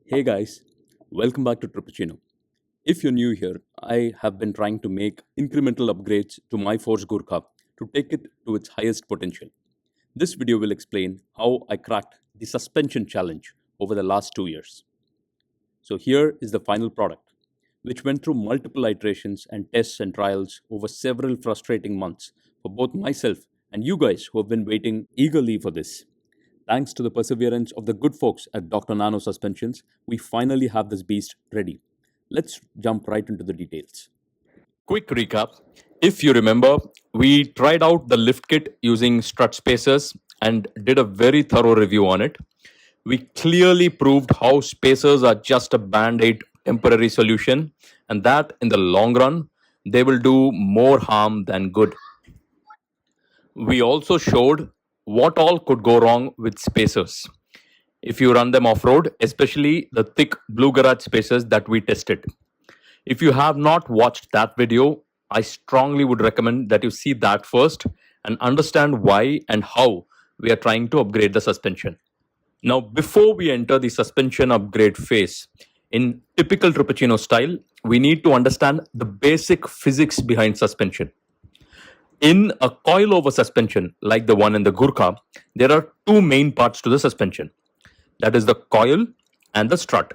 Hey guys, welcome back to Trippuccino. If you're new here, I have been trying to make incremental upgrades to my Force Gurkha to take it to its highest potential. This video will explain how I cracked the suspension challenge over the last 2 years. So here is the final product, which went through multiple iterations and tests and trials over several frustrating months for both myself and you guys who have been waiting eagerly for this. Thanks to the perseverance of the good folks at Dr. Nano Suspensions, we finally have this beast ready. Let's jump right into the details. Quick recap. If you remember, we tried out the lift kit using strut spacers and did a very thorough review on it. We clearly proved how spacers are just a band aid temporary solution, and that in the long run, they will do more harm than good. We also showed what all could go wrong with spacers if you run them off road, especially the thick Blue Garage spacers that we tested. If you have not watched that video, I strongly would recommend that you see that first and understand why and how we are trying to upgrade the suspension. Now, before we enter the suspension upgrade phase, in typical Trippuccino style, we need to understand the basic physics behind suspension. In a coilover suspension like the one in the Gurkha, there are two main parts to the suspension. That is the coil and the strut.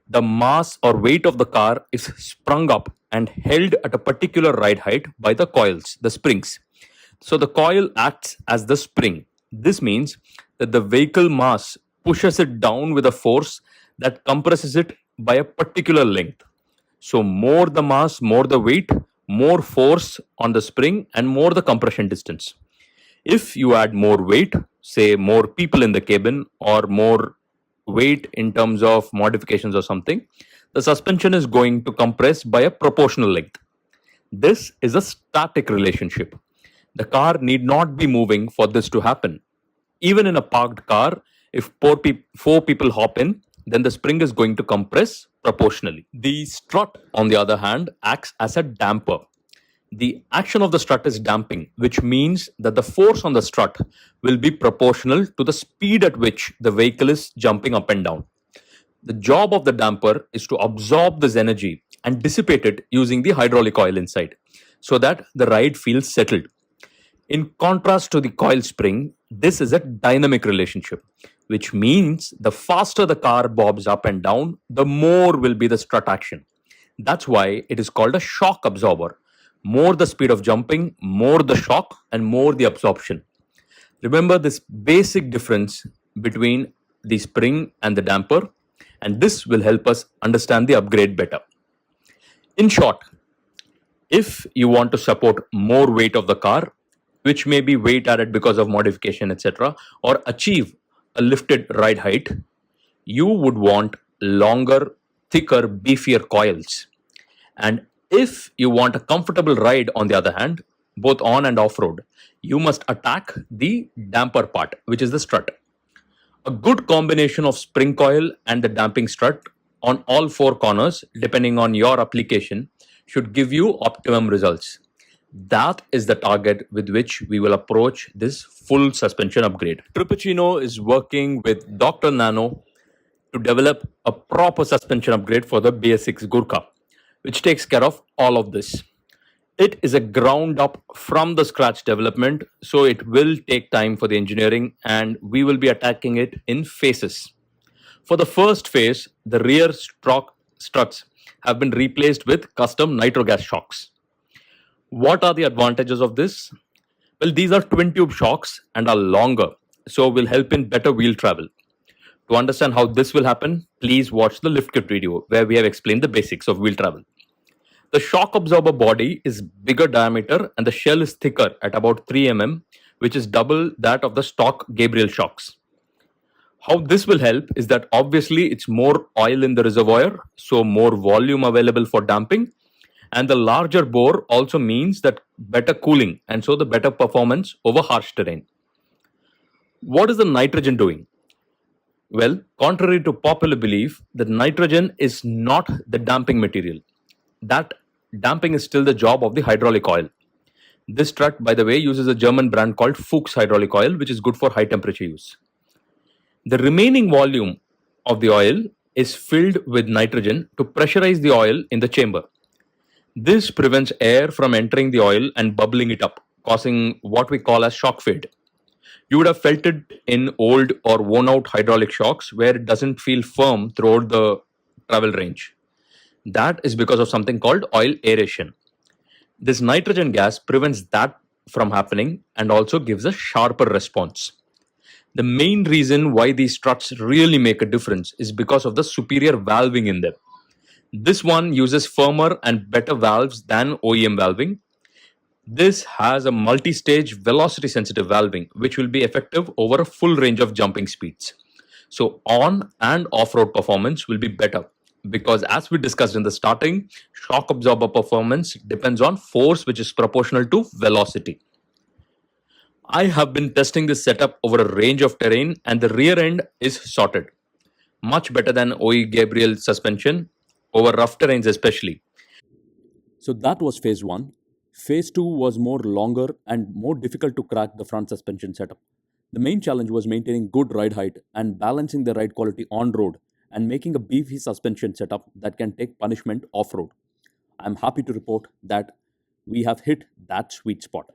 The mass or weight of the car is sprung up and held at a particular ride height by the coils, the springs. So the coil acts as the spring. This means that the vehicle mass pushes it down with a force that compresses it by a particular length. So more the mass, more the weight, more force on the spring, and more the compression distance. If you add more weight, say more people in the cabin or more weight in terms of modifications or something, the suspension is going to compress by a proportional length. This is a static relationship. The car need not be moving for this to happen. Even in a parked car, if four people hop in, then the spring is going to compress proportionally. The strut, on the other hand, acts as a damper. The action of the strut is damping, which means that the force on the strut will be proportional to the speed at which the vehicle is jumping up and down. The job of the damper is to absorb this energy and dissipate it using the hydraulic oil inside so that the ride feels settled. In contrast to the coil spring, this is a dynamic relationship, which means the faster the car bobs up and down, the more will be the strut action. That's why it is called a shock absorber. More the speed of jumping, more the shock, and more the absorption. Remember this basic difference between the spring and the damper, and this will help us understand the upgrade better. In short, if you want to support more weight of the car, which may be weight added because of modification, etc., or achieve a lifted ride height, you would want longer, thicker, beefier coils. And if you want a comfortable ride, on the other hand, both on and off road, you must attack the damper part, which is the strut. A good combination of spring coil and the damping strut on all four corners, depending on your application, should give you optimum results. That is the target with which we will approach this full suspension upgrade. Trippuccino is working with Dr. Nano to develop a proper suspension upgrade for the BS6 Gurkha, which takes care of all of this. It is a ground up from the scratch development, so it will take time for the engineering and we will be attacking it in phases. For the first phase, the rear struts have been replaced with custom nitro gas shocks. What are the advantages of this? Well, these are twin tube shocks and are longer, so will help in better wheel travel. To understand how this will happen, please watch the lift kit video where we have explained the basics of wheel travel. The shock absorber body is bigger diameter and the shell is thicker at about 3 mm, which is double that of the stock Gabriel shocks. How this will help is that obviously it's more oil in the reservoir, so more volume available for damping. And the larger bore also means that better cooling and so the better performance over harsh terrain. What is the nitrogen doing? Well, contrary to popular belief, the nitrogen is not the damping material. That damping is still the job of the hydraulic oil. This strut, by the way, uses a German brand called Fuchs hydraulic oil, which is good for high temperature use. The remaining volume of the oil is filled with nitrogen to pressurize the oil in the chamber. This prevents air from entering the oil and bubbling it up, causing what we call as shock fade. You would have felt it in old or worn out hydraulic shocks where it doesn't feel firm throughout the travel range. That is because of something called oil aeration. This nitrogen gas prevents that from happening and also gives a sharper response. The main reason why these struts really make a difference is because of the superior valving in them. This one uses firmer and better valves than OEM valving. This has a multi stage velocity sensitive valving, which will be effective over a full range of jumping speeds. So, on and off road performance will be better because, as we discussed in the starting, shock absorber performance depends on force, which is proportional to velocity. I have been testing this setup over a range of terrain, and the rear end is sorted. Much better than OE Gabriel suspension over rough terrains, especially. So that was phase 1. Phase 2 was more longer and more difficult to crack the front suspension setup. The main challenge was maintaining good ride height and balancing the ride quality on road and making a beefy suspension setup that can take punishment off road. I'm happy to report that we have hit that sweet spot.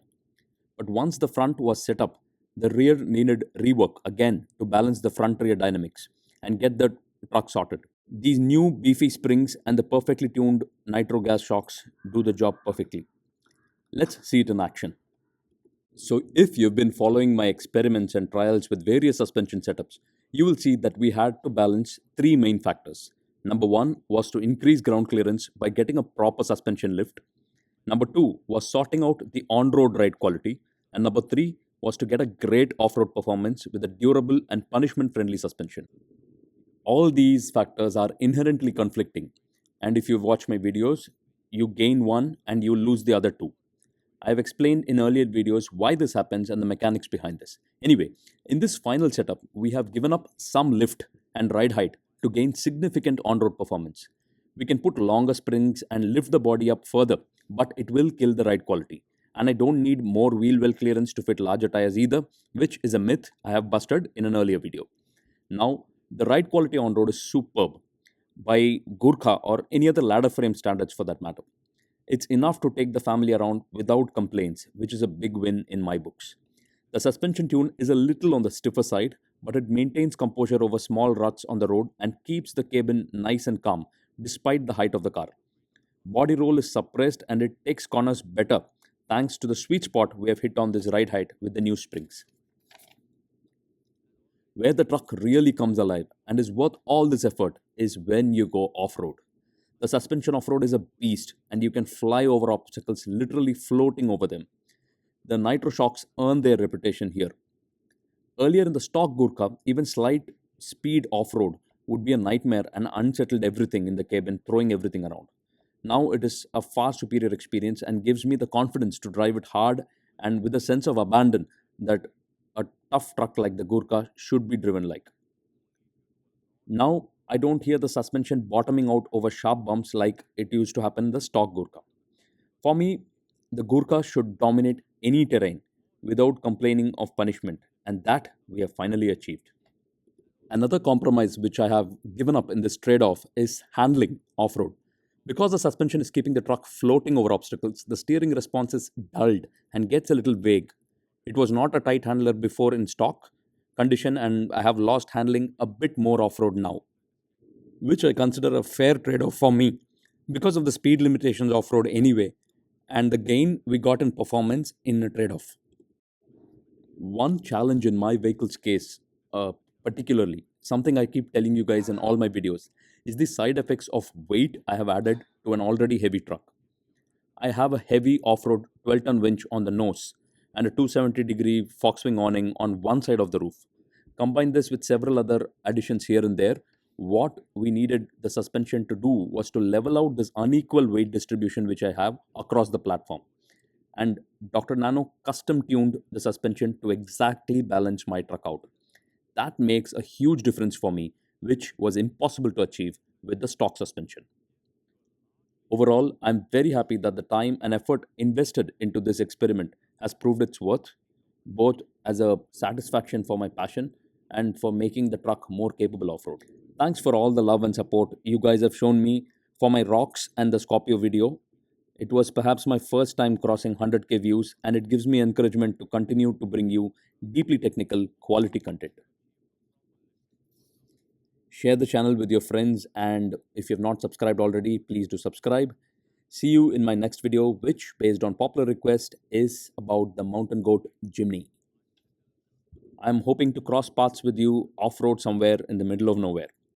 But once the front was set up, the rear needed rework again to balance the front rear dynamics and get the truck sorted. These new beefy springs and the perfectly tuned nitro gas shocks do the job perfectly. Let's see it in action. So, if you've been following my experiments and trials with various suspension setups, you will see that we had to balance three main factors. Number one was to increase ground clearance by getting a proper suspension lift. Number two was sorting out the on road ride quality. And number three was to get a great off road performance with a durable and punishment friendly suspension. All these factors are inherently conflicting, and if you watch my videos, you gain one and you lose the other two. I have explained in earlier videos why this happens and the mechanics behind this. Anyway, in this final setup, we have given up some lift and ride height to gain significant on road performance. We can put longer springs and lift the body up further, but it will kill the ride quality. And I don't need more wheel well clearance to fit larger tires either, which is a myth I have busted in an earlier video. Now, the ride quality on road is superb by Gurkha or any other ladder frame standards for that matter. It's enough to take the family around without complaints, which is a big win in my books. The suspension tune is a little on the stiffer side, but it maintains composure over small ruts on the road and keeps the cabin nice and calm despite the height of the car. Body roll is suppressed and it takes corners better thanks to the sweet spot we have hit on this ride height with the new springs. Where the truck really comes alive and is worth all this effort is when you go off road. The suspension off road is a beast and you can fly over obstacles literally floating over them. The nitro shocks earn their reputation here. Earlier in the stock Gurkha, even slight speed off road would be a nightmare and unsettled everything in the cabin, throwing everything around. Now it is a far superior experience and gives me the confidence to drive it hard and with a sense of abandon that a tough truck like the Gurkha should be driven like. Now I don't hear the suspension bottoming out over sharp bumps like it used to happen in the stock Gurkha. For me, the Gurkha should dominate any terrain without complaining of punishment, and that we have finally achieved. Another compromise which I have given up in this trade off is handling off road. Because the suspension is keeping the truck floating over obstacles, the steering response is dulled and gets a little vague. It was not a tight handler before in stock condition, and I have lost handling a bit more off road now, which I consider a fair trade off for me because of the speed limitations off road anyway, and the gain we got in performance in a trade off. One challenge in my vehicle's case, particularly, something I keep telling you guys in all my videos, is the side effects of weight I have added to an already heavy truck. I have a heavy off road 12-ton winch on the nose and a 270-degree fork swing awning on one side of the roof. Combine this with several other additions here and there. What we needed the suspension to do was to level out this unequal weight distribution which I have across the platform. And Dr. Nano custom tuned the suspension to exactly balance my truck out. That makes a huge difference for me, which was impossible to achieve with the stock suspension. Overall, I'm very happy that the time and effort invested into this experiment has proved its worth, both as a satisfaction for my passion and for making the truck more capable off road. Thanks for all the love and support you guys have shown me for my rocks and the Scorpio video. It was perhaps my first time crossing 100k views, and it gives me encouragement to continue to bring you deeply technical, quality content. Share the channel with your friends, and if you have not subscribed already, please do subscribe. See you in my next video, which, based on popular request, is about the mountain goat Jimny. I'm hoping to cross paths with you off road somewhere in the middle of nowhere.